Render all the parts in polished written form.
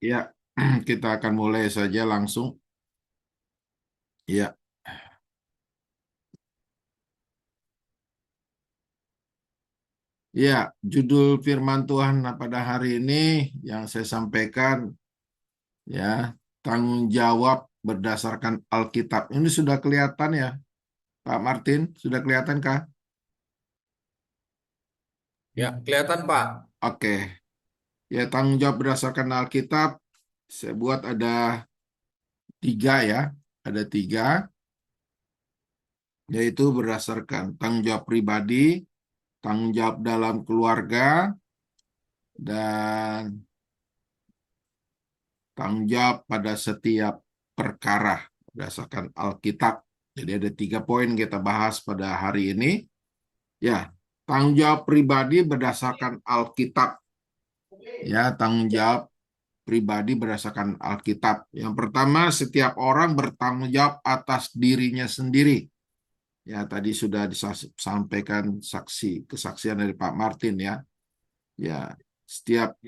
Ya, kita akan mulai saja langsung. Ya, ya, judul firman Tuhan pada hari ini yang saya sampaikan, ya, tanggung jawab berdasarkan Alkitab. Ini sudah kelihatan ya, Pak Martin? Sudah kelihatan kah? Ya, kelihatan Pak. Oke, ya, tanggung jawab berdasarkan Alkitab. Saya buat ada tiga ya, ada tiga, yaitu berdasarkan tanggung jawab pribadi, tanggung jawab dalam keluarga, dan tanggung jawab pada setiap perkara berdasarkan Alkitab. Jadi ada 3 poin kita bahas pada hari ini. Ya, tanggung jawab pribadi berdasarkan Alkitab. Ya, tanggung jawab pribadi berdasarkan Alkitab. Yang pertama, setiap orang bertanggung jawab atas dirinya sendiri. Ya, tadi sudah disampaikan kesaksian dari Pak Martin ya. Ya, setiap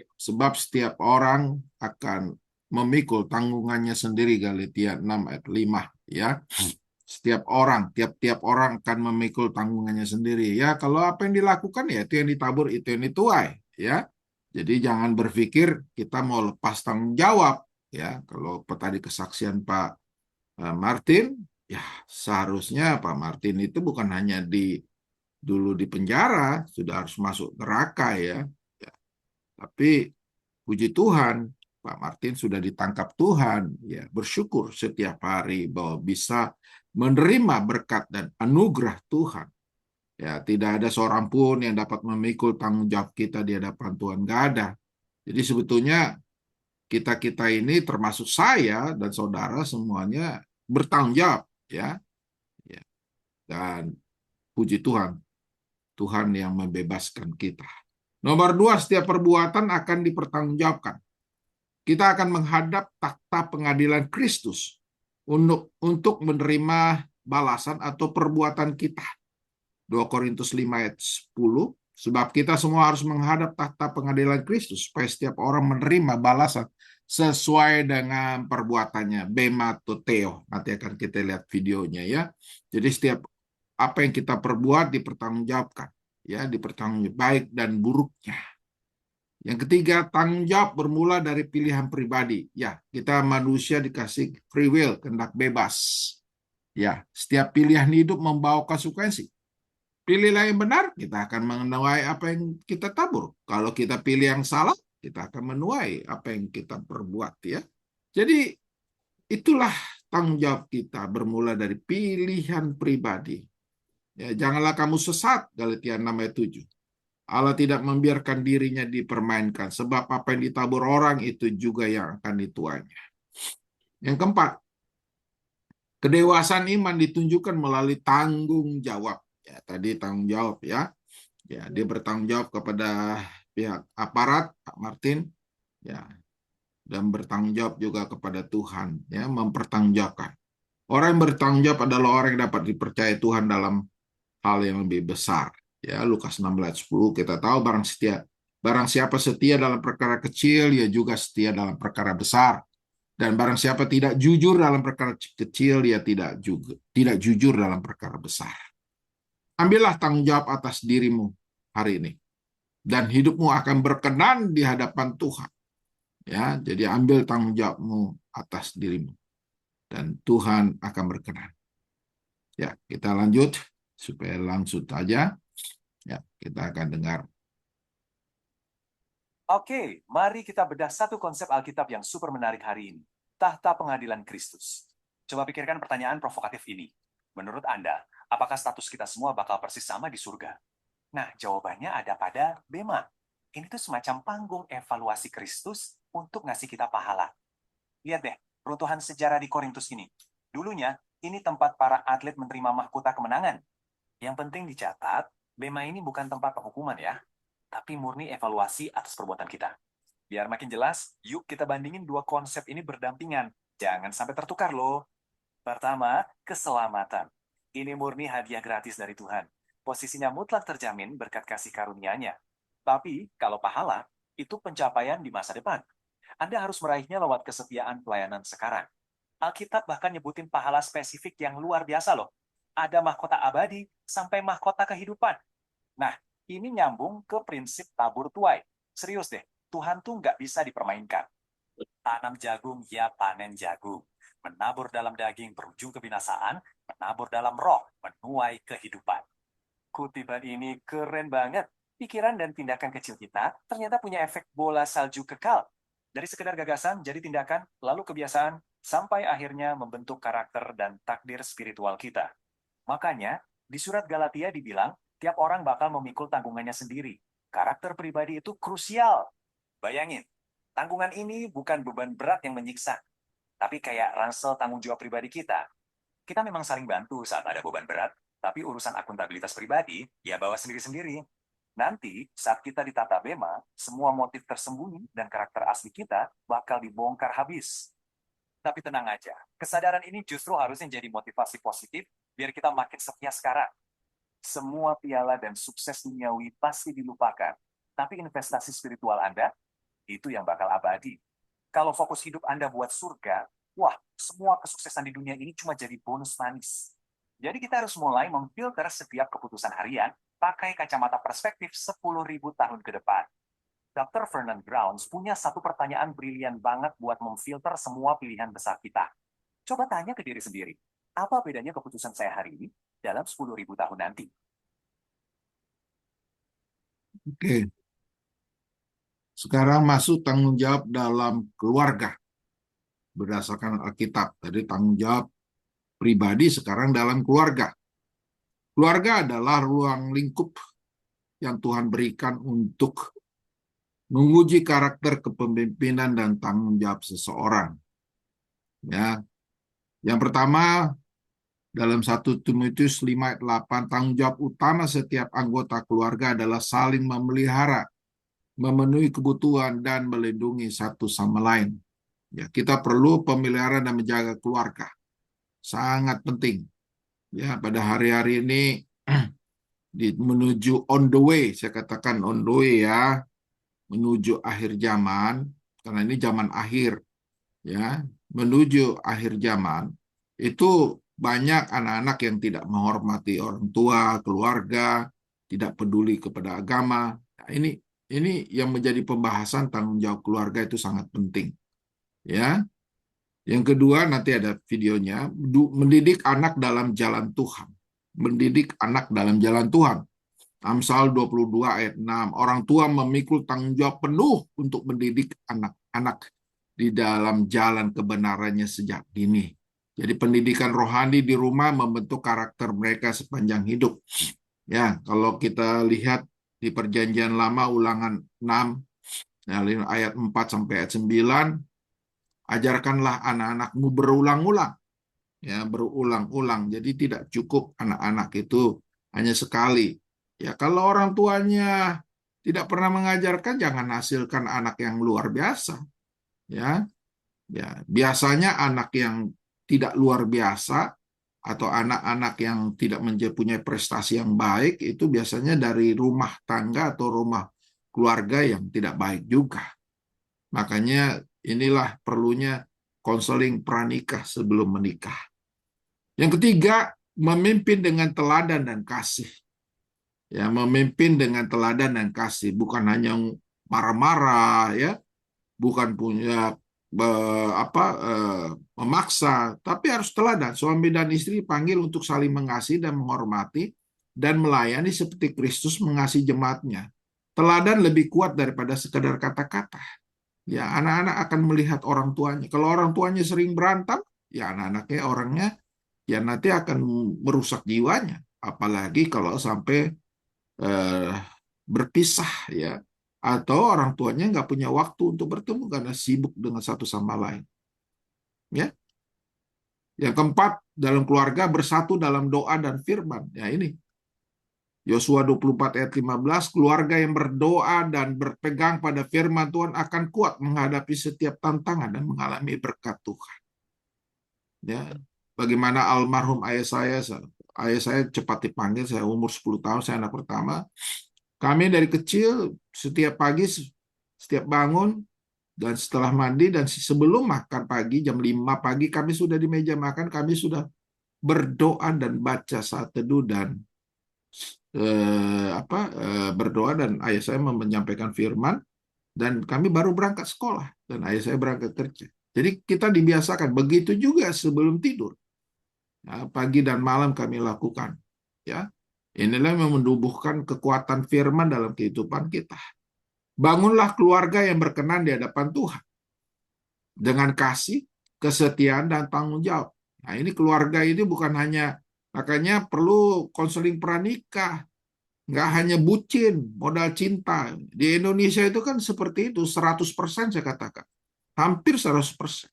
orang akan memikul tanggungannya sendiri, Galatia 6 ayat 5 ya. Tiap-tiap orang akan memikul tanggungannya sendiri. Ya, kalau apa yang dilakukan ya itu yang ditabur, itu yang dituai ya. Jadi jangan berpikir kita mau lepas tanggung jawab ya. Kalau tadi kesaksian Pak Martin, ya seharusnya Pak Martin itu bukan hanya dulu di penjara, sudah harus masuk neraka ya. Ya, tapi puji Tuhan, Pak Martin sudah ditangkap Tuhan. Ya, bersyukur setiap hari bahwa bisa menerima berkat dan anugerah Tuhan. Ya, tidak ada seorang pun yang dapat memikul tanggung jawab kita di hadapan Tuhan. Nggak ada. Jadi sebetulnya kita-kita ini termasuk saya dan saudara semuanya bertanggung jawab. Ya, ya. Dan puji Tuhan, Tuhan yang membebaskan kita. Nomor 2, setiap perbuatan akan dipertanggungjawabkan. Kita akan menghadap takhta pengadilan Kristus untuk menerima balasan atau perbuatan kita. 2 Korintus 5 ayat 10, sebab kita semua harus menghadap takhta pengadilan Kristus supaya setiap orang menerima balasan sesuai dengan perbuatannya. Bema toteo. Nanti akan kita lihat videonya ya. Jadi setiap apa yang kita perbuat dipertanggungjawabkan, ya, dipertanggungjawabkan baik dan buruknya. Yang ketiga, tanggung jawab bermula dari pilihan pribadi. Ya, kita manusia dikasih free will, kehendak bebas. Ya, setiap pilihan hidup membawa konsekuensi. Pilihlah yang benar, kita akan menuai apa yang kita tabur. Kalau kita pilih yang salah, kita akan menuai apa yang kita perbuat ya. Jadi itulah tanggung jawab kita bermula dari pilihan pribadi. Ya, janganlah kamu sesat, Galatia 6 ayat 7. Allah tidak membiarkan dirinya dipermainkan, sebab apa yang ditabur orang itu juga yang akan dituainya. Yang keempat, kedewasaan iman ditunjukkan melalui tanggung jawab. Ya, tadi tanggung jawab ya. Ya, dia bertanggung jawab kepada pihak aparat, Pak Martin, ya, dan bertanggung jawab juga kepada Tuhan, ya, mempertanggungjawabkan. Orang yang bertanggung jawab adalah orang yang dapat dipercaya Tuhan dalam hal yang lebih besar. Ya, Lukas 16 ayat 10 kita tahu barang siapa setia dalam perkara kecil, ia juga setia dalam perkara besar. Dan barang siapa tidak jujur dalam perkara kecil, dia tidak jujur dalam perkara besar. Ambillah tanggung jawab atas dirimu hari ini, dan hidupmu akan berkenan di hadapan Tuhan. Ya, jadi ambil tanggung jawabmu atas dirimu, dan Tuhan akan berkenan. Ya, kita lanjut supaya langsung saja. Ya, kita akan dengar. Oke, mari kita bedah satu konsep Alkitab yang super menarik hari ini. Tahta pengadilan Kristus. Coba pikirkan pertanyaan provokatif ini. Menurut Anda, apakah status kita semua bakal persis sama di surga? Nah, jawabannya ada pada Bema. Ini tuh semacam panggung evaluasi Kristus untuk ngasih kita pahala. Lihat deh, runtuhan sejarah di Korintus ini. Dulunya, ini tempat para atlet menerima mahkota kemenangan. Yang penting dicatat, Bema ini bukan tempat penghukuman ya, tapi murni evaluasi atas perbuatan kita. Biar makin jelas, yuk kita bandingin dua konsep ini berdampingan. Jangan sampai tertukar loh. Pertama, keselamatan. Ini murni hadiah gratis dari Tuhan. Posisinya mutlak terjamin berkat kasih karunia-Nya. Tapi, kalau pahala, itu pencapaian di masa depan. Anda harus meraihnya lewat kesetiaan pelayanan sekarang. Alkitab bahkan nyebutin pahala spesifik yang luar biasa loh. Ada mahkota abadi sampai mahkota kehidupan. Nah, ini nyambung ke prinsip tabur tuai. Serius deh, Tuhan tuh nggak bisa dipermainkan. Tanam jagung, ya panen jagung. Menabur dalam daging berujung kebinasaan, menabur dalam roh, menuai kehidupan. Kutipan ini keren banget. Pikiran dan tindakan kecil kita ternyata punya efek bola salju kekal. Dari sekedar gagasan jadi tindakan, lalu kebiasaan, sampai akhirnya membentuk karakter dan takdir spiritual kita. Makanya, di surat Galatia dibilang, tiap orang bakal memikul tanggungannya sendiri. Karakter pribadi itu krusial. Bayangin, tanggungan ini bukan beban berat yang menyiksa, tapi kayak ransel tanggung jawab pribadi kita. Kita memang saling bantu saat ada beban berat, tapi urusan akuntabilitas pribadi, ya bawa sendiri-sendiri. Nanti, saat kita ditata bema, semua motif tersembunyi dan karakter asli kita bakal dibongkar habis. Tapi tenang aja, kesadaran ini justru harusnya jadi motivasi positif biar kita makin setia sekarang. Semua piala dan sukses duniawi pasti dilupakan, tapi investasi spiritual Anda, itu yang bakal abadi. Kalau fokus hidup Anda buat surga, wah, semua kesuksesan di dunia ini cuma jadi bonus manis. Jadi kita harus mulai memfilter setiap keputusan harian pakai kacamata perspektif 10.000 tahun ke depan. Dr. Vernon Grounds punya satu pertanyaan brilian banget buat memfilter semua pilihan besar kita. Coba tanya ke diri sendiri, apa bedanya keputusan saya hari ini dalam 10.000 tahun nanti? Oke, sekarang masuk tanggung jawab dalam keluarga berdasarkan Alkitab. Tadi tanggung jawab pribadi, sekarang dalam keluarga. Keluarga adalah ruang lingkup yang Tuhan berikan untuk menguji karakter kepemimpinan dan tanggung jawab seseorang. Ya, yang pertama dalam 1 Timotius 5 ayat 8, tanggung jawab utama setiap anggota keluarga adalah saling memelihara, memenuhi kebutuhan dan melindungi satu sama lain. Ya, kita perlu pemeliharaan dan menjaga keluarga. Sangat penting. Ya, pada hari-hari ini menuju on the way, saya katakan on the way ya, menuju akhir zaman, karena ini zaman akhir, ya, menuju akhir zaman, itu banyak anak-anak yang tidak menghormati orang tua, keluarga, tidak peduli kepada agama. Nah, ini yang menjadi pembahasan tanggung jawab keluarga itu sangat penting, ya. Yang kedua, nanti ada videonya, mendidik anak dalam jalan Tuhan. Mendidik anak dalam jalan Tuhan. Amsal 22 ayat 6, orang tua memikul tanggung jawab penuh untuk mendidik anak-anak di dalam jalan kebenarannya sejak dini. Jadi pendidikan rohani di rumah membentuk karakter mereka sepanjang hidup. Ya, kalau kita lihat di Perjanjian Lama Ulangan 6 ayat 4 sampai ayat 9, ajarkanlah anak-anakmu berulang-ulang. Ya, berulang-ulang. Jadi tidak cukup anak-anak itu hanya sekali. Ya, kalau orang tuanya tidak pernah mengajarkan, jangan hasilkan anak yang luar biasa. Ya, ya, biasanya anak yang tidak luar biasa atau anak-anak yang tidak mempunyai prestasi yang baik itu biasanya dari rumah tangga atau rumah keluarga yang tidak baik juga. Makanya inilah perlunya konseling pranikah sebelum menikah. Yang ketiga, memimpin dengan teladan dan kasih. Ya, memimpin dengan teladan dan kasih, bukan hanya marah-marah, ya, bukan punya memaksa, tapi harus teladan. Suami dan istri dipanggil untuk saling mengasihi dan menghormati dan melayani seperti Kristus mengasihi jemaatnya. Teladan lebih kuat daripada sekedar kata-kata. Ya, anak-anak akan melihat orang tuanya. Kalau orang tuanya sering berantem, ya anak-anaknya orangnya ya nanti akan merusak jiwanya. Apalagi kalau sampai eh, berpisah ya, atau orang tuanya nggak punya waktu untuk bertemu karena sibuk dengan satu sama lain. Ya, yang keempat, dalam keluarga bersatu dalam doa dan firman. Ya ini Yosua 24 ayat 15, keluarga yang berdoa dan berpegang pada firman Tuhan akan kuat menghadapi setiap tantangan dan mengalami berkat Tuhan. Ya, bagaimana almarhum ayah saya cepat dipanggil, saya umur 10 tahun, saya anak pertama. Kami dari kecil setiap pagi, setiap bangun, Dan setelah mandi dan sebelum makan pagi, jam 5 pagi, kami sudah di meja makan, kami sudah berdoa dan baca saat teduh dan berdoa, dan ayah saya menyampaikan firman, dan kami baru berangkat sekolah dan ayah saya berangkat kerja. Jadi kita dibiasakan begitu juga sebelum tidur. Ya, pagi dan malam kami lakukan. Ya, inilah yang menumbuhkan kekuatan firman dalam kehidupan kita. Bangunlah keluarga yang berkenan di hadapan Tuhan dengan kasih, kesetiaan, dan tanggung jawab. Nah, ini keluarga ini bukan hanya, makanya perlu konseling pranikah, nggak hanya bucin, modal cinta. Di Indonesia itu kan seperti itu, 100% saya katakan. Hampir 100%.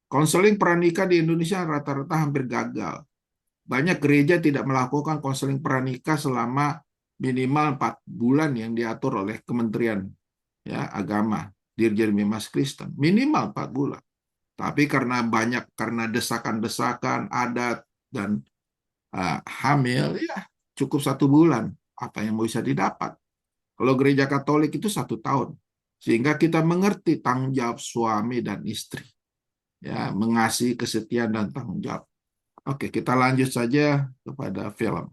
Konseling pranikah di Indonesia rata-rata hampir gagal. Banyak gereja tidak melakukan konseling pranikah selama minimal 4 bulan yang diatur oleh Kementerian Agama, Dirjen Bimas Kristen. Minimal 4 bulan. Tapi karena desakan-desakan adat dan hamil, ya cukup 1 bulan. Apa yang mau bisa didapat? Kalau gereja Katolik itu 1 tahun. Sehingga kita mengerti tanggung jawab suami dan istri. Ya, mengasihi, kesetiaan, dan tanggung jawab. Oke, kita lanjut saja kepada film.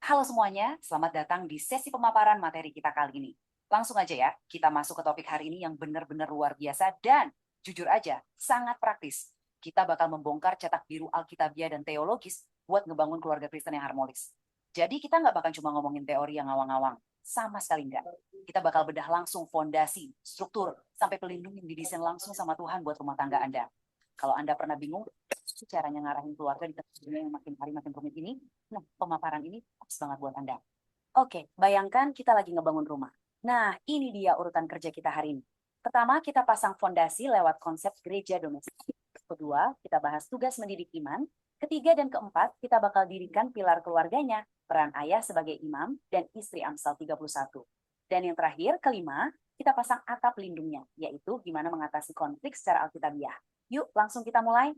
Halo semuanya, selamat datang di sesi pemaparan materi kita kali ini. Langsung aja ya, kita masuk ke topik hari ini yang benar-benar luar biasa dan jujur aja, sangat praktis. Kita bakal membongkar cetak biru Alkitabiah dan teologis buat ngebangun keluarga Kristen yang harmonis. Jadi kita nggak bakal cuma ngomongin teori yang ngawang-ngawang, sama sekali nggak. Kita bakal bedah langsung fondasi, struktur, sampai pelindung yang didesain langsung sama Tuhan buat rumah tangga Anda. Kalau Anda pernah bingung, caranya ngarahin keluarga di tengah dunia yang makin hari makin rumit ini, nah pemaparan ini pas banget buat Anda. Oke, bayangkan kita lagi ngebangun rumah. Nah, ini dia urutan kerja kita hari ini. Pertama, kita pasang fondasi lewat konsep gereja domestik. Kedua, kita bahas tugas mendidik iman. Ketiga dan keempat, kita bakal dirikan pilar keluarganya, peran ayah sebagai imam, dan istri Amsal 31. Dan yang terakhir, kelima, kita pasang atap lindungnya, yaitu gimana mengatasi konflik secara alkitabiah. Yuk, langsung kita mulai.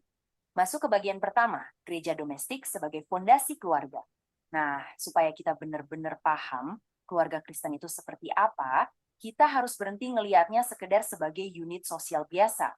Masuk ke bagian pertama, gereja domestik sebagai fondasi keluarga. Nah, supaya kita benar-benar paham keluarga Kristen itu seperti apa, kita harus berhenti ngelihatnya sekedar sebagai unit sosial biasa.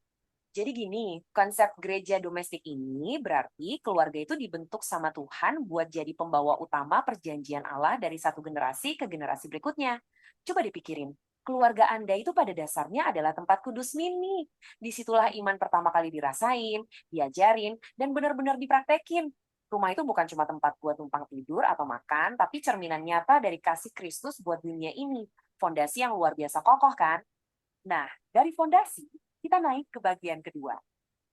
Jadi gini, konsep gereja domestik ini berarti keluarga itu dibentuk sama Tuhan buat jadi pembawa utama perjanjian Allah dari satu generasi ke generasi berikutnya. Coba dipikirin, keluarga Anda itu pada dasarnya adalah tempat kudus mini. Disitulah iman pertama kali dirasain, diajarin, dan benar-benar dipraktekin. Rumah itu bukan cuma tempat buat numpang tidur atau makan, tapi cerminan nyata dari kasih Kristus buat dunia ini. Fondasi yang luar biasa kokoh kan? Nah, dari fondasi, kita naik ke bagian kedua.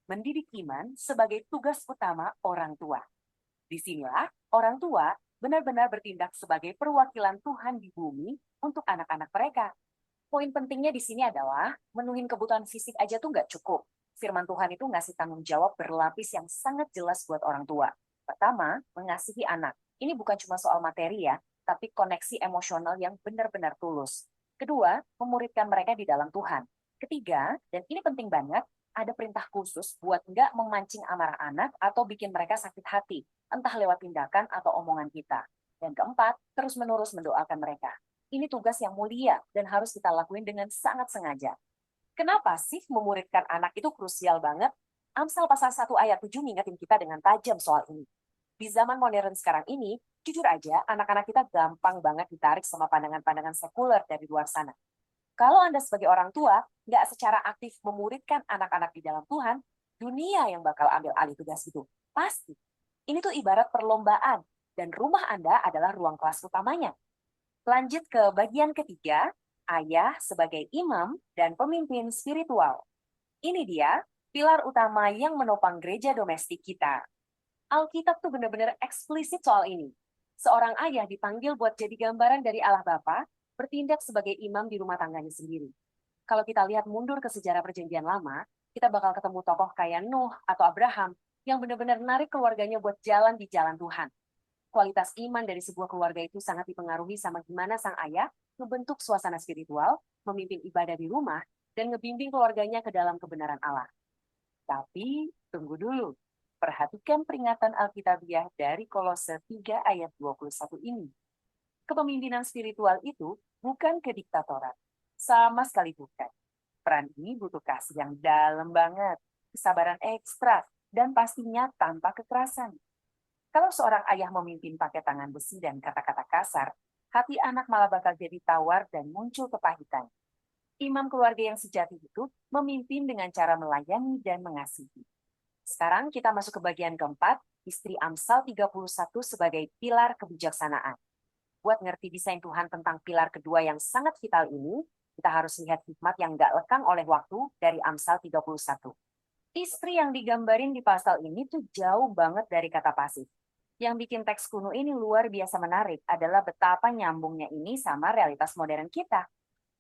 Mendidik iman sebagai tugas utama orang tua. Disinilah orang tua benar-benar bertindak sebagai perwakilan Tuhan di bumi untuk anak-anak mereka. Poin pentingnya di sini adalah menuhin kebutuhan fisik aja tuh nggak cukup. Firman Tuhan itu ngasih tanggung jawab berlapis yang sangat jelas buat orang tua. Pertama, mengasihi anak. Ini bukan cuma soal materi ya, tapi koneksi emosional yang benar-benar tulus. Kedua, memuridkan mereka di dalam Tuhan. Ketiga, dan ini penting banget, ada perintah khusus buat nggak memancing amarah anak atau bikin mereka sakit hati, entah lewat tindakan atau omongan kita. Dan keempat, terus-menerus mendoakan mereka. Ini tugas yang mulia dan harus kita lakuin dengan sangat sengaja. Kenapa sih memuridkan anak itu krusial banget? Amsal pasal 1 ayat 7 ngingetin kita dengan tajam soal ini. Di zaman modern sekarang ini, jujur aja, anak-anak kita gampang banget ditarik sama pandangan-pandangan sekuler dari luar sana. Kalau Anda sebagai orang tua, nggak secara aktif memuridkan anak-anak di dalam Tuhan, dunia yang bakal ambil alih tugas itu. Pasti. Ini tuh ibarat perlombaan, dan rumah Anda adalah ruang kelas utamanya. Lanjut ke bagian ketiga, ayah sebagai imam dan pemimpin spiritual. Ini dia, pilar utama yang menopang gereja domestik kita. Alkitab tuh benar-benar eksplisit soal ini. Seorang ayah dipanggil buat jadi gambaran dari Allah Bapa, bertindak sebagai imam di rumah tangganya sendiri. Kalau kita lihat mundur ke sejarah perjanjian lama, kita bakal ketemu tokoh kayak Nuh atau Abraham yang benar-benar narik keluarganya buat jalan di jalan Tuhan. Kualitas iman dari sebuah keluarga itu sangat dipengaruhi sama gimana sang ayah membentuk suasana spiritual, memimpin ibadah di rumah, dan ngebimbing keluarganya ke dalam kebenaran Allah. Tapi, tunggu dulu. Perhatikan peringatan Alkitabiah dari Kolose 3 ayat 21 ini. Kepemimpinan spiritual itu bukan kediktatoran. Sama sekali bukan. Peran ini butuh kasih yang dalam banget, kesabaran ekstra, dan pastinya tanpa kekerasan. Kalau seorang ayah memimpin pakai tangan besi dan kata-kata kasar, hati anak malah bakal jadi tawar dan muncul kepahitan. Imam keluarga yang sejati itu memimpin dengan cara melayani dan mengasihi. Sekarang kita masuk ke bagian keempat, istri Amsal 31 sebagai pilar kebijaksanaan. Buat ngerti desain Tuhan tentang pilar kedua yang sangat vital ini, kita harus lihat hikmat yang gak lekang oleh waktu dari Amsal 31. Istri yang digambarin di pasal ini tuh jauh banget dari kata pasif. Yang bikin teks kuno ini luar biasa menarik adalah betapa nyambungnya ini sama realitas modern kita.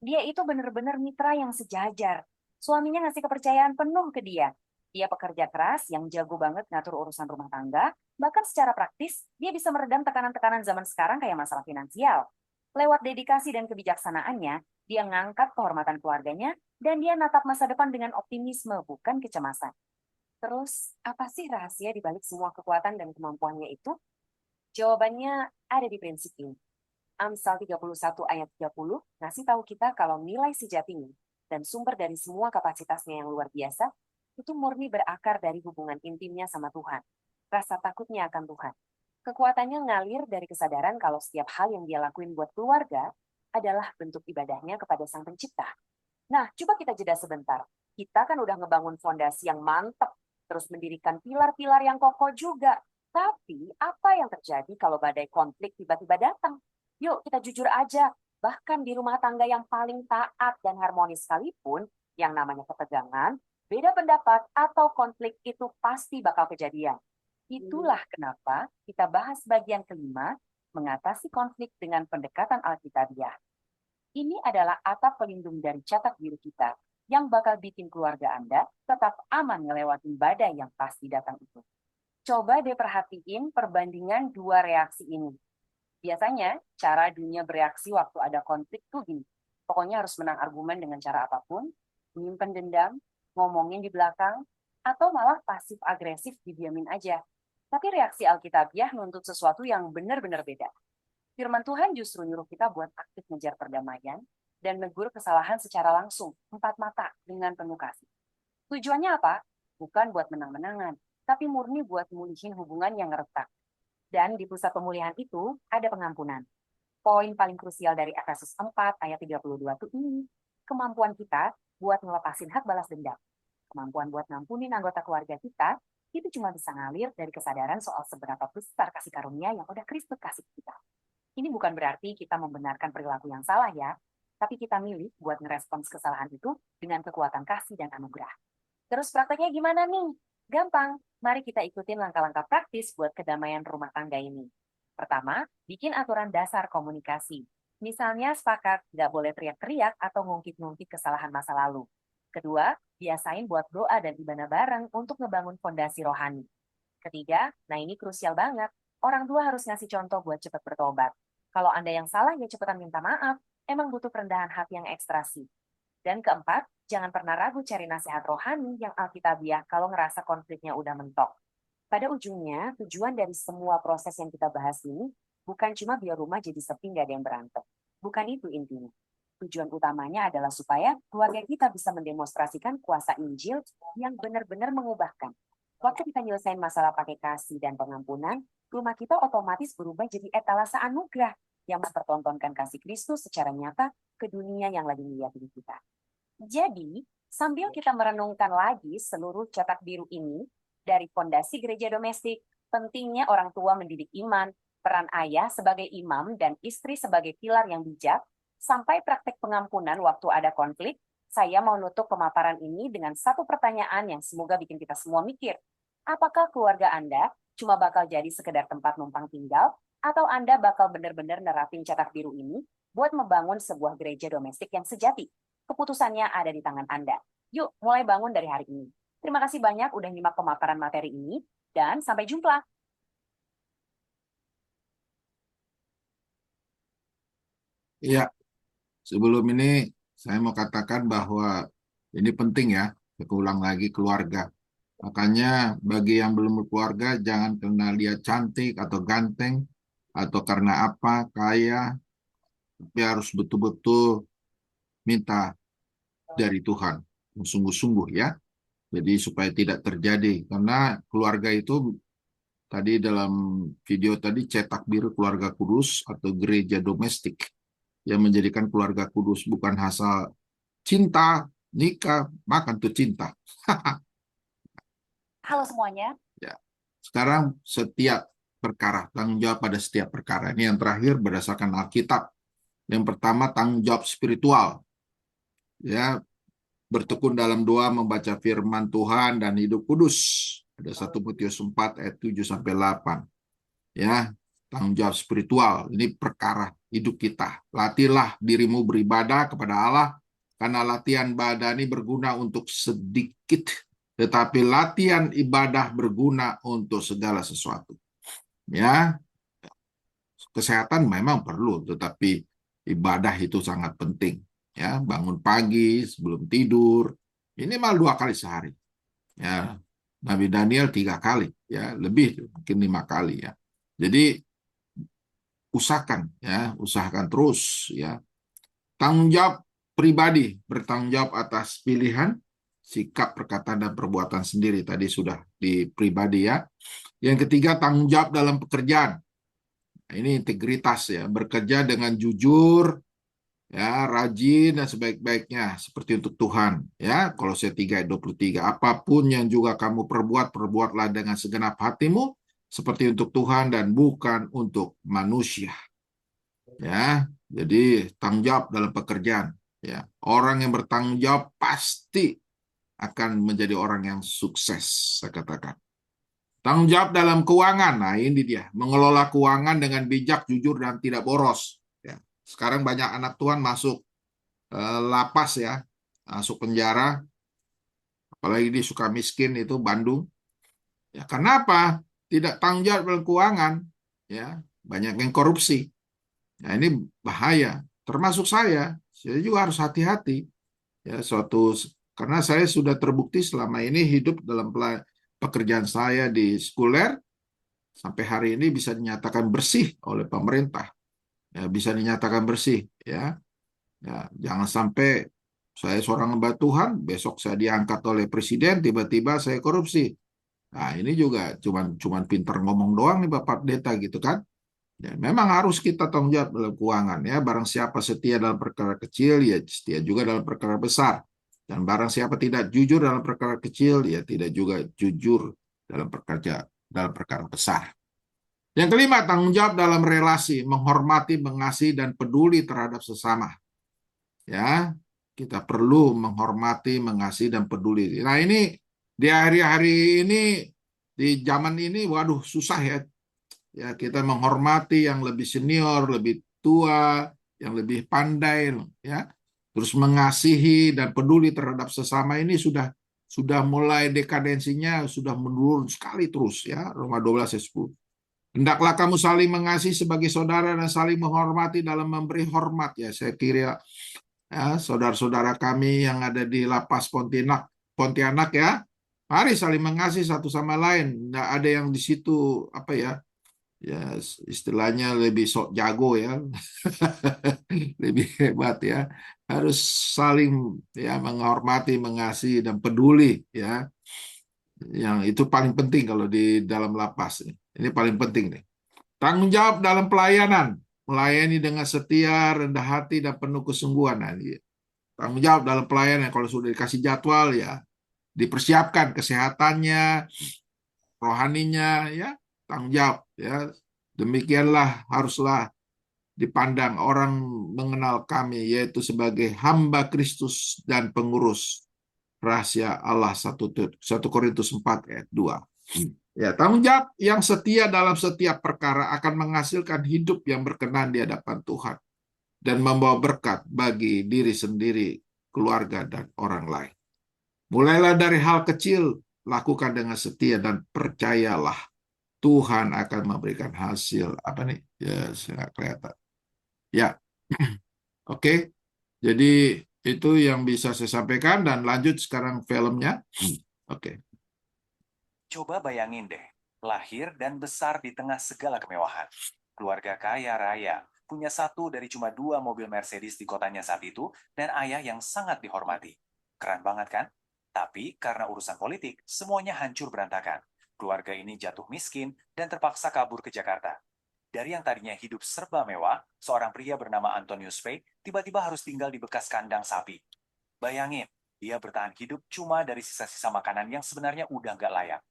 Dia itu benar-benar mitra yang sejajar. Suaminya ngasih kepercayaan penuh ke dia. Dia pekerja keras yang jago banget ngatur urusan rumah tangga. Bahkan secara praktis, dia bisa meredam tekanan-tekanan zaman sekarang kayak masalah finansial. Lewat dedikasi dan kebijaksanaannya, dia ngangkat kehormatan keluarganya, dan dia natap masa depan dengan optimisme, bukan kecemasan. Terus, apa sih rahasia di balik semua kekuatan dan kemampuannya itu? Jawabannya ada di prinsip ini. Amsal 31 ayat 30 ngasih tahu kita kalau nilai sejatinya dan sumber dari semua kapasitasnya yang luar biasa itu murni berakar dari hubungan intimnya sama Tuhan. Rasa takutnya akan Tuhan. Kekuatannya ngalir dari kesadaran kalau setiap hal yang dia lakuin buat keluarga adalah bentuk ibadahnya kepada Sang Pencipta. Nah, coba kita jeda sebentar. Kita kan udah ngebangun fondasi yang mantap, terus mendirikan pilar-pilar yang kokoh juga. Tapi, apa yang terjadi kalau badai konflik tiba-tiba datang? Yuk, kita jujur aja. Bahkan di rumah tangga yang paling taat dan harmonis sekalipun, yang namanya ketegangan, beda pendapat, atau konflik itu pasti bakal kejadian. Itulah kenapa kita bahas bagian kelima, mengatasi konflik dengan pendekatan Alkitabiah. Ini adalah atap pelindung dari catat biru kita yang bakal bikin keluarga Anda tetap aman ngelewatin badai yang pasti datang itu. Coba deh perhatiin perbandingan dua reaksi ini. Biasanya, cara dunia bereaksi waktu ada konflik tuh gini. Pokoknya harus menang argumen dengan cara apapun, menyimpan dendam, ngomongin di belakang, atau malah pasif-agresif didiamin aja. Tapi reaksi Alkitabiah nuntut sesuatu yang benar-benar beda. Firman Tuhan justru nyuruh kita buat aktif ngejar perdamaian dan negur kesalahan secara langsung, empat mata, dengan penuh kasih. Tujuannya apa? Bukan buat menang-menangan, tapi murni buat mulihin hubungan yang retak. Dan di pusat pemulihan itu ada pengampunan. Poin paling krusial dari Efesus 4 ayat 32 itu ini. Kemampuan kita buat ngelepasin hak balas dendam. Kemampuan buat ngampunin anggota keluarga kita itu cuma bisa ngalir dari kesadaran soal seberapa besar kasih karunia yang udah Kristus kasih kita. Ini bukan berarti kita membenarkan perilaku yang salah ya, tapi kita milih buat ngerespons kesalahan itu dengan kekuatan kasih dan anugerah. Terus prakteknya gimana nih? Gampang, mari kita ikutin langkah-langkah praktis buat kedamaian rumah tangga ini. Pertama, bikin aturan dasar komunikasi. Misalnya sepakat nggak boleh teriak-teriak atau ngungkit-ngungkit kesalahan masa lalu. Kedua, biasain buat doa dan ibadah bareng untuk ngebangun fondasi rohani. Ketiga, nah ini krusial banget, orang tua harus ngasih contoh buat cepat bertobat. Kalau Anda yang salah, ya cepetan minta maaf. Emang butuh kerendahan hati yang ekstrasi. Dan keempat, jangan pernah ragu cari nasihat rohani yang Alkitabiah kalau ngerasa konfliknya udah mentok. Pada ujungnya, tujuan dari semua proses yang kita bahas ini bukan cuma biar rumah jadi sepi nggak ada yang berantem. Bukan itu intinya. Tujuan utamanya adalah supaya keluarga kita bisa mendemonstrasikan kuasa Injil yang benar-benar mengubahkan. Waktu kita nyelesain masalah pakai kasih dan pengampunan, rumah kita otomatis berubah jadi etalase anugerah yang mempertontonkan kasih Kristus secara nyata ke dunia yang lagi ngeliatin kita. Jadi, sambil kita merenungkan lagi seluruh cetak biru ini, dari fondasi gereja domestik, pentingnya orang tua mendidik iman, peran ayah sebagai imam dan istri sebagai pilar yang bijak, sampai praktek pengampunan waktu ada konflik, saya mau nutup pemaparan ini dengan satu pertanyaan yang semoga bikin kita semua mikir. Apakah keluarga Anda cuma bakal jadi sekedar tempat numpang tinggal, atau Anda bakal benar-benar nerapin cetak biru ini buat membangun sebuah gereja domestik yang sejati? Keputusannya ada di tangan Anda. Yuk, mulai bangun dari hari ini. Terima kasih banyak udah nyimak pemaparan materi ini, dan sampai jumpa. Ya, sebelum ini saya mau katakan bahwa ini penting ya, saya ulang lagi keluarga. Makanya bagi yang belum berkeluarga, jangan karena dia cantik atau ganteng, atau karena apa, kaya, tapi harus betul-betul minta dari Tuhan sungguh-sungguh ya. Jadi supaya tidak terjadi, karena keluarga itu tadi dalam video tadi cetak biru keluarga kudus atau gereja domestik yang menjadikan keluarga kudus, bukan asal cinta, nikah, makan tuh cinta. Halo semuanya. Ya. Sekarang setiap perkara, tanggung jawab pada setiap perkara. Ini yang terakhir berdasarkan Alkitab. Yang pertama tanggung jawab spiritual. Ya, bertekun dalam doa, membaca firman Tuhan dan hidup kudus. Ada 1 Timotius 4 ayat 7 sampai 8. Ya, tanggung jawab spiritual. Ini perkara hidup kita. Latihlah dirimu beribadah kepada Allah, karena latihan badani berguna untuk sedikit, tetapi latihan ibadah berguna untuk segala sesuatu. Ya, kesehatan memang perlu, tetapi ibadah itu sangat penting. Ya, bangun pagi sebelum tidur, minimal 2 kali sehari. Ya, Nabi Daniel 3 kali, ya lebih mungkin 5 kali ya. Jadi usahakan terus ya. Tanggung jawab pribadi, bertanggung jawab atas pilihan, sikap, perkataan dan perbuatan sendiri tadi sudah di pribadi ya. Yang ketiga tanggung jawab dalam pekerjaan. Nah, ini integritas ya, bekerja dengan jujur, ya, rajin dan sebaik-baiknya seperti untuk Tuhan ya. Kolose 3 ayat 23. Apapun yang juga kamu perbuat, perbuatlah dengan segenap hatimu seperti untuk Tuhan dan bukan untuk manusia. Ya, jadi tanggung jawab dalam pekerjaan ya. Orang yang bertanggung jawab pasti akan menjadi orang yang sukses, saya katakan. Tanggung jawab dalam keuangan. Nah, ini dia, mengelola keuangan dengan bijak, jujur dan tidak boros. Ya. Sekarang banyak anak Tuhan masuk lapas ya, masuk penjara, apalagi di Sukamiskin itu Bandung. Ya, kenapa? Tidak tanggung jawab dalam keuangan, ya, banyak yang korupsi. Nah, ini bahaya. Termasuk saya juga harus hati-hati. Ya, karena saya sudah terbukti selama ini hidup dalam pekerjaan saya di sekuler sampai hari ini bisa dinyatakan bersih oleh pemerintah. Ya, bisa dinyatakan bersih ya. Ya, jangan sampai saya seorang hamba Tuhan, besok saya diangkat oleh presiden, tiba-tiba saya korupsi. Nah, ini juga cuman pinter ngomong doang nih Bapak Pendeta gitu kan. Ya, memang harus kita tanggung jawab dalam keuangan ya. Barang siapa setia dalam perkara kecil, ya setia juga dalam perkara besar. Dan barang siapa tidak jujur dalam perkara kecil, ya tidak juga jujur dalam perkara besar. Yang kelima, tanggung jawab dalam relasi, menghormati, mengasihi, dan peduli terhadap sesama. Ya, kita perlu menghormati, mengasihi, dan peduli. Nah, ini di hari-hari ini, di zaman ini, waduh, susah ya. Ya, kita menghormati yang lebih senior, lebih tua, yang lebih pandai, ya. Terus mengasihi dan peduli terhadap sesama ini sudah mulai dekadensinya, sudah menurun sekali terus ya. Roma 12 ayat 10. Hendaklah kamu saling mengasihi sebagai saudara dan saling menghormati dalam memberi hormat ya. Saya kira ya, saudara-saudara kami yang ada di Lapas Pontianak ya, mari saling mengasihi satu sama lain. Nggak ada yang di situ apa ya, ya istilahnya lebih sok jago ya, lebih hebat ya. Harus saling ya menghormati, mengasihi dan peduli ya. Yang itu paling penting kalau di dalam lapas. Ini paling penting nih. Tanggung jawab dalam pelayanan, melayani dengan setia, rendah hati dan penuh kesungguhan. Nah, tanggung jawab dalam pelayanan kalau sudah dikasih jadwal ya dipersiapkan kesehatannya, rohaninya ya, tanggung jawab ya. Demikianlah haruslah dipandang orang mengenal kami, yaitu sebagai hamba Kristus dan pengurus rahasia Allah. 1 Korintus 4 ayat 2. Ya, tanggung jawab yang setia dalam setiap perkara akan menghasilkan hidup yang berkenan di hadapan Tuhan dan membawa berkat bagi diri sendiri, keluarga, dan orang lain. Mulailah dari hal kecil, lakukan dengan setia dan percayalah Tuhan akan memberikan hasil. Apa nih? Ya, saya nggak kelihatan. Ya, oke. Jadi itu yang bisa saya sampaikan dan lanjut sekarang filmnya. Oke. Coba bayangin deh, lahir dan besar di tengah segala kemewahan. Keluarga kaya raya, punya satu dari cuma 2 mobil Mercedes di kotanya saat itu, dan ayah yang sangat dihormati. Keren banget kan? Tapi karena urusan politik, semuanya hancur berantakan. Keluarga ini jatuh miskin dan terpaksa kabur ke Jakarta. Dari yang tadinya hidup serba mewah, seorang pria bernama Antonius Pay tiba-tiba harus tinggal di bekas kandang sapi. Bayangin, dia bertahan hidup cuma dari sisa-sisa makanan yang sebenarnya udah nggak layak.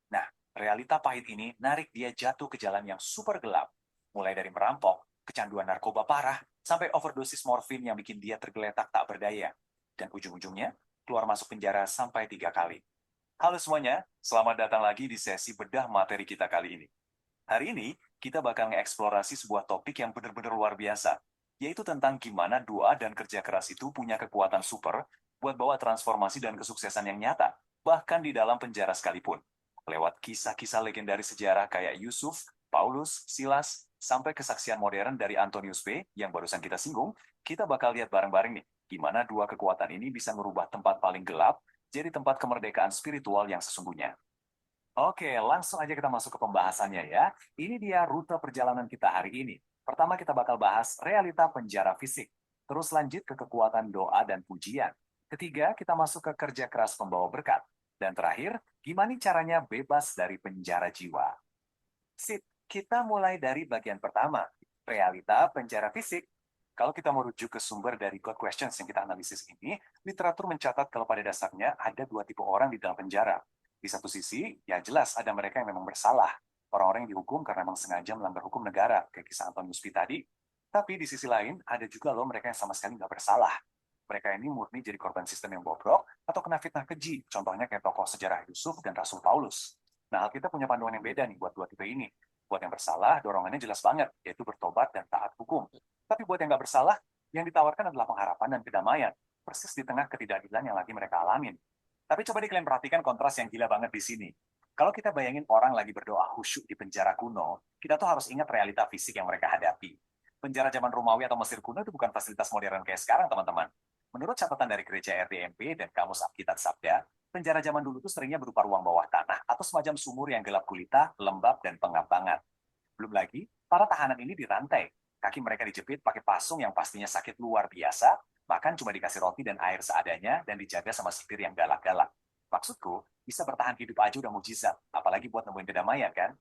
Nah, realita pahit ini narik dia jatuh ke jalan yang super gelap. Mulai dari merampok, kecanduan narkoba parah, sampai overdosis morfin yang bikin dia tergeletak tak berdaya. Dan ujung-ujungnya, keluar masuk penjara sampai 3 kali. Halo semuanya, selamat datang lagi di sesi bedah materi kita kali ini. Hari ini, kita bakal ngeksplorasi sebuah topik yang benar-benar luar biasa, yaitu tentang gimana doa dan kerja keras itu punya kekuatan super buat bawa transformasi dan kesuksesan yang nyata, bahkan di dalam penjara sekalipun. Lewat kisah-kisah legendaris sejarah kayak Yusuf, Paulus, Silas, sampai kesaksian modern dari Antonius P. yang barusan kita singgung, kita bakal lihat bareng-bareng nih, gimana dua kekuatan ini bisa merubah tempat paling gelap jadi tempat kemerdekaan spiritual yang sesungguhnya. Oke, langsung aja kita masuk ke pembahasannya ya. Ini dia rute perjalanan kita hari ini. Pertama kita bakal bahas realita penjara fisik. Terus lanjut ke kekuatan doa dan pujian. Ketiga, kita masuk ke kerja keras pembawa berkat. Dan terakhir, gimana caranya bebas dari penjara jiwa. Sip, kita mulai dari bagian pertama, realita penjara fisik. Kalau kita merujuk ke sumber dari God Questions yang kita analisis ini, literatur mencatat kalau pada dasarnya ada 2 tipe orang di dalam penjara. Di satu sisi, ya jelas ada mereka yang memang bersalah. Orang-orang yang dihukum karena memang sengaja melanggar hukum negara, kayak kisah Antonius P tadi. Tapi di sisi lain, ada juga loh mereka yang sama sekali nggak bersalah. Mereka ini murni jadi korban sistem yang bobrok atau kena fitnah keji. Contohnya kayak tokoh sejarah Yusuf dan Rasul Paulus. Nah, Alkitab punya panduan yang beda nih buat 2 tipe ini. Buat yang bersalah, dorongannya jelas banget, yaitu bertobat dan taat hukum. Tapi buat yang nggak bersalah, yang ditawarkan adalah pengharapan dan kedamaian, persis di tengah ketidakadilan yang lagi mereka alamin. Tapi coba deh kalian perhatikan kontras yang gila banget di sini. Kalau kita bayangin orang lagi berdoa khusyuk di penjara kuno, kita tuh harus ingat realita fisik yang mereka hadapi. Penjara zaman Romawi atau Mesir kuno itu bukan fasilitas modern kayak sekarang, teman-teman. Menurut catatan dari gereja RDMP dan Kamus Alkitab Sabda, penjara zaman dulu itu seringnya berupa ruang bawah tanah atau semacam sumur yang gelap gulita, lembab, dan pengap banget. Belum lagi, para tahanan ini dirantai. Kaki mereka dijepit pakai pasung yang pastinya sakit luar biasa, bahkan cuma dikasih roti dan air seadanya dan dijaga sama sipir yang galak-galak. Maksudku, bisa bertahan hidup aja udah mujizat, apalagi buat nemuin kedamaian kan?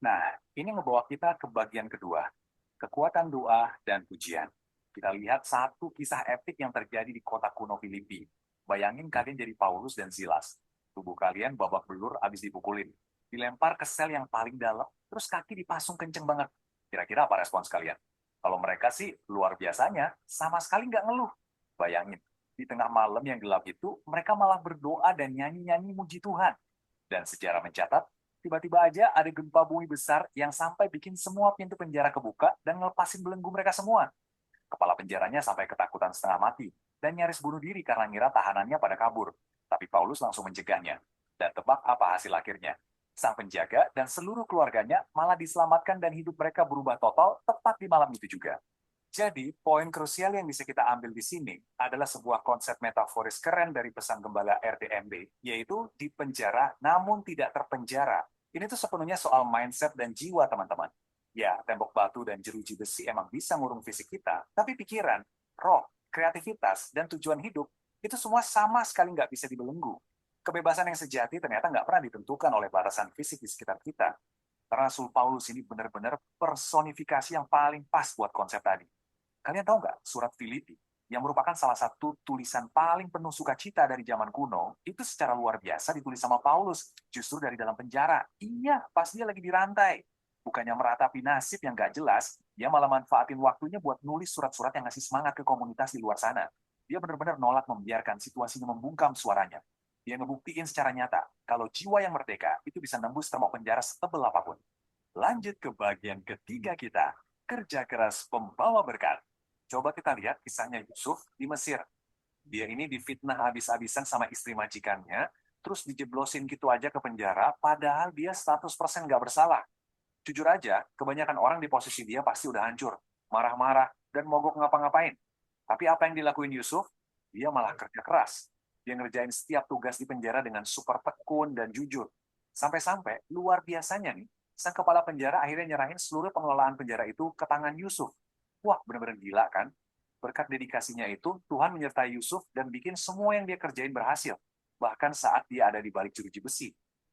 Nah, ini ngebawa kita ke bagian kedua, kekuatan doa dan pujian. Kita lihat satu kisah epik yang terjadi di kota kuno Filipi. Bayangin kalian jadi Paulus dan Silas. Tubuh kalian babak belur abis dipukulin. Dilempar ke sel yang paling dalam, terus kaki dipasung kenceng banget. Kira-kira apa respons kalian? Kalau mereka sih luar biasanya, sama sekali nggak ngeluh. Bayangin, di tengah malam yang gelap itu, mereka malah berdoa dan nyanyi-nyanyi muji Tuhan. Dan sejarah mencatat, tiba-tiba aja ada gempa bumi besar yang sampai bikin semua pintu penjara kebuka dan ngelepasin belenggu mereka semua. Kepala penjaranya sampai ketakutan setengah mati dan nyaris bunuh diri karena ngira tahanannya pada kabur. Tapi Paulus langsung mencegahnya. Dan tebak apa hasil akhirnya? Sang penjaga dan seluruh keluarganya malah diselamatkan dan hidup mereka berubah total tepat di malam itu juga. Jadi, poin krusial yang bisa kita ambil di sini adalah sebuah konsep metaforis keren dari pesan gembala RDMB, yaitu di penjara namun tidak terpenjara. Ini tuh sepenuhnya soal mindset dan jiwa, teman-teman. Ya, tembok batu dan jeruji besi emang bisa ngurung fisik kita, tapi pikiran, roh, kreativitas, dan tujuan hidup itu semua sama sekali nggak bisa dibelenggu. Kebebasan yang sejati ternyata nggak pernah ditentukan oleh batasan fisik di sekitar kita. Rasul Paulus ini benar-benar personifikasi yang paling pas buat konsep tadi. Kalian tahu nggak, surat Filipi, yang merupakan salah satu tulisan paling penuh sukacita dari zaman kuno, itu secara luar biasa ditulis sama Paulus, justru dari dalam penjara. Iya, pas dia lagi dirantai. Bukannya meratapi nasib yang nggak jelas, dia malah manfaatin waktunya buat nulis surat-surat yang ngasih semangat ke komunitas di luar sana. Dia benar-benar nolak membiarkan situasinya membungkam suaranya. Dia ngebuktiin secara nyata, kalau jiwa yang merdeka itu bisa nembus termau penjara setebal apapun. Lanjut ke bagian ketiga kita, kerja keras pembawa berkat. Coba kita lihat kisahnya Yusuf di Mesir. Dia ini difitnah habis-habisan sama istri majikannya, terus dijeblosin gitu aja ke penjara, padahal dia 100% nggak bersalah. Jujur aja, kebanyakan orang di posisi dia pasti udah hancur, marah-marah, dan mogok ngapa-ngapain. Tapi apa yang dilakuin Yusuf? Dia malah kerja keras. Dia ngerjain setiap tugas di penjara dengan super tekun dan jujur. Sampai-sampai, luar biasanya nih, sang kepala penjara akhirnya nyerahin seluruh pengelolaan penjara itu ke tangan Yusuf. Wah, benar-benar gila kan? Berkat dedikasinya itu, Tuhan menyertai Yusuf dan bikin semua yang dia kerjain berhasil. Bahkan saat dia ada di balik jeruji besi.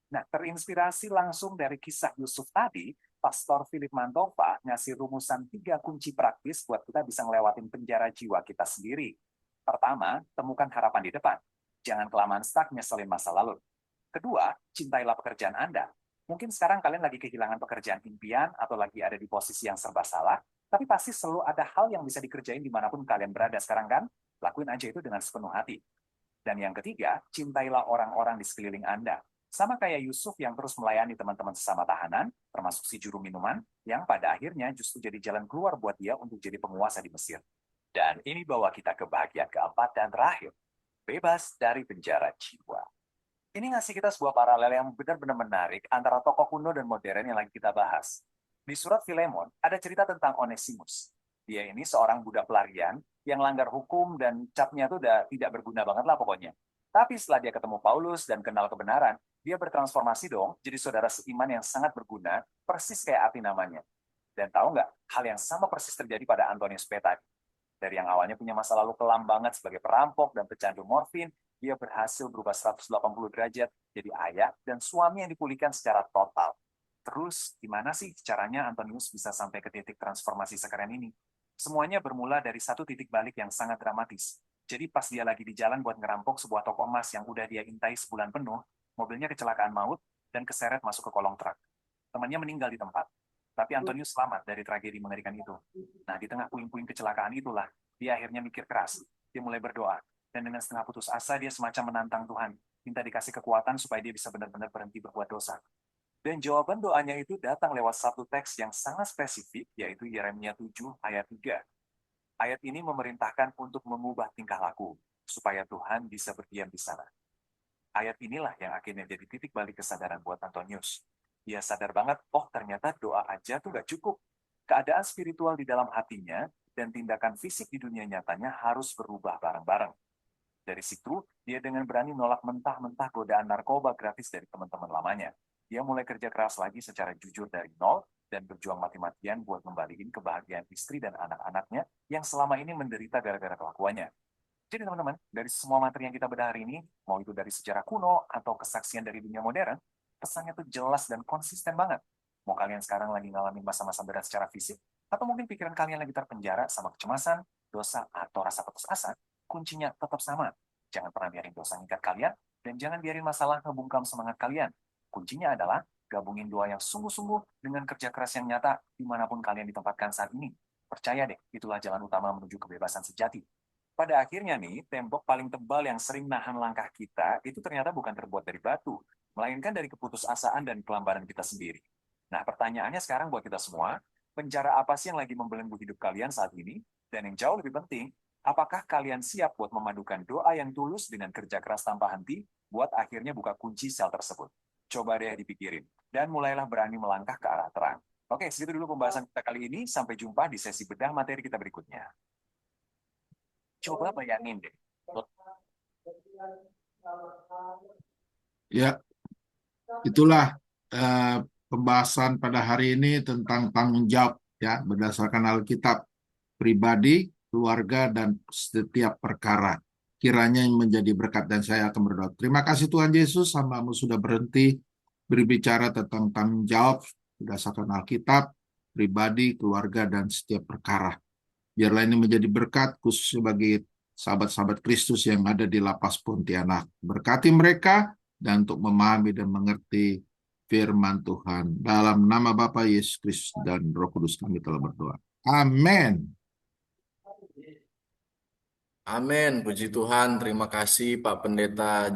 Nah, terinspirasi langsung dari kisah Yusuf tadi, Pastor Philip Mantova ngasih rumusan 3 kunci praktis buat kita bisa ngelewatin penjara jiwa kita sendiri. Pertama, temukan harapan di depan. Jangan kelamaan stuck nyeselin masa lalu. Kedua, cintailah pekerjaan Anda. Mungkin sekarang kalian lagi kehilangan pekerjaan impian atau lagi ada di posisi yang serba salah, tapi pasti selalu ada hal yang bisa dikerjain dimanapun kalian berada sekarang kan? Lakuin aja itu dengan sepenuh hati. Dan yang ketiga, cintailah orang-orang di sekeliling Anda. Sama kayak Yusuf yang terus melayani teman-teman sesama tahanan, termasuk si juru minuman, yang pada akhirnya justru jadi jalan keluar buat dia untuk jadi penguasa di Mesir. Dan ini bawa kita ke bagian keempat dan terakhir, bebas dari penjara jiwa. Ini ngasih kita sebuah paralel yang benar-benar menarik antara tokoh kuno dan modern yang lagi kita bahas. Di surat Filemon, ada cerita tentang Onesimus. Dia ini seorang budak pelarian yang langgar hukum dan capnya tuh udah tidak berguna banget lah pokoknya. Tapi setelah dia ketemu Paulus dan kenal kebenaran, dia bertransformasi dong jadi saudara seiman yang sangat berguna, persis kayak api namanya. Dan tahu nggak, hal yang sama persis terjadi pada Antonius Peta. Dari yang awalnya punya masa lalu kelam banget sebagai perampok dan pecandu morfin, dia berhasil berubah 180 derajat jadi ayah dan suami yang dipulihkan secara total. Terus, gimana sih caranya Antonius bisa sampai ke titik transformasi sekeren ini? Semuanya bermula dari satu titik balik yang sangat dramatis. Jadi pas dia lagi di jalan buat ngerampok sebuah toko emas yang udah dia intai sebulan penuh, mobilnya kecelakaan maut dan keseret masuk ke kolong truk. Temannya meninggal di tempat. Tapi Antonius selamat dari tragedi mengerikan itu. Nah, di tengah puing-puing kecelakaan itulah, dia akhirnya mikir keras. Dia mulai berdoa. Dan dengan setengah putus asa, dia semacam menantang Tuhan. Minta dikasih kekuatan supaya dia bisa benar-benar berhenti berbuat dosa. Dan jawaban doanya itu datang lewat satu teks yang sangat spesifik, yaitu Yeremia 7 ayat 3. Ayat ini memerintahkan untuk mengubah tingkah laku, supaya Tuhan bisa berdiam di sana. Ayat inilah yang akhirnya jadi titik balik kesadaran buat Antonius. Dia sadar banget, oh ternyata doa aja tuh gak cukup. Keadaan spiritual di dalam hatinya dan tindakan fisik di dunia nyatanya harus berubah bareng-bareng. Dari situ, dia dengan berani nolak mentah-mentah godaan narkoba gratis dari teman-teman lamanya. Dia mulai kerja keras lagi secara jujur dari nol dan berjuang mati-matian buat membalikin kebahagiaan istri dan anak-anaknya yang selama ini menderita gara-gara kelakuannya. Jadi teman-teman, dari semua materi yang kita bedah hari ini, mau itu dari sejarah kuno atau kesaksian dari dunia modern, pesannya tuh jelas dan konsisten banget. Mau kalian sekarang lagi ngalamin masa-masa berat secara fisik, atau mungkin pikiran kalian lagi terpenjara sama kecemasan, dosa, atau rasa putus asa, kuncinya tetap sama. Jangan pernah biarin dosa ngikat kalian, dan jangan biarin masalah ngebungkam semangat kalian. Kuncinya adalah gabungin doa yang sungguh-sungguh dengan kerja keras yang nyata dimanapun kalian ditempatkan saat ini. Percaya deh, itulah jalan utama menuju kebebasan sejati. Pada akhirnya nih, tembok paling tebal yang sering nahan langkah kita itu ternyata bukan terbuat dari batu, melainkan dari keputusasaan dan kelambaran kita sendiri. Nah, pertanyaannya sekarang buat kita semua, penjara apa sih yang lagi membelenggu hidup kalian saat ini? Dan yang jauh lebih penting, apakah kalian siap buat memadukan doa yang tulus dengan kerja keras tanpa henti buat akhirnya buka kunci sel tersebut? Coba deh dipikirin, dan mulailah berani melangkah ke arah terang. Oke, segitu dulu pembahasan kita kali ini. Sampai jumpa di sesi bedah materi kita berikutnya. Coba bayangin deh. Ya, itulah pembahasan pada hari ini tentang tanggung jawab ya berdasarkan Alkitab, pribadi, keluarga, dan setiap perkara. Kiranya yang menjadi berkat dan saya akan berdoa. Terima kasih Tuhan Yesus, hamba-Mu sudah berhenti berbicara tentang tanggung jawab berdasarkan Alkitab, pribadi, keluarga, dan setiap perkara. Biarlah ini menjadi berkat khusus bagi sahabat-sahabat Kristus yang ada di lapas Pontianak. Berkati mereka dan untuk memahami dan mengerti firman Tuhan. Dalam nama Bapa Yesus Kristus dan Roh Kudus kami telah berdoa. Amin. Amin. Puji Tuhan. Terima kasih Pak Pendeta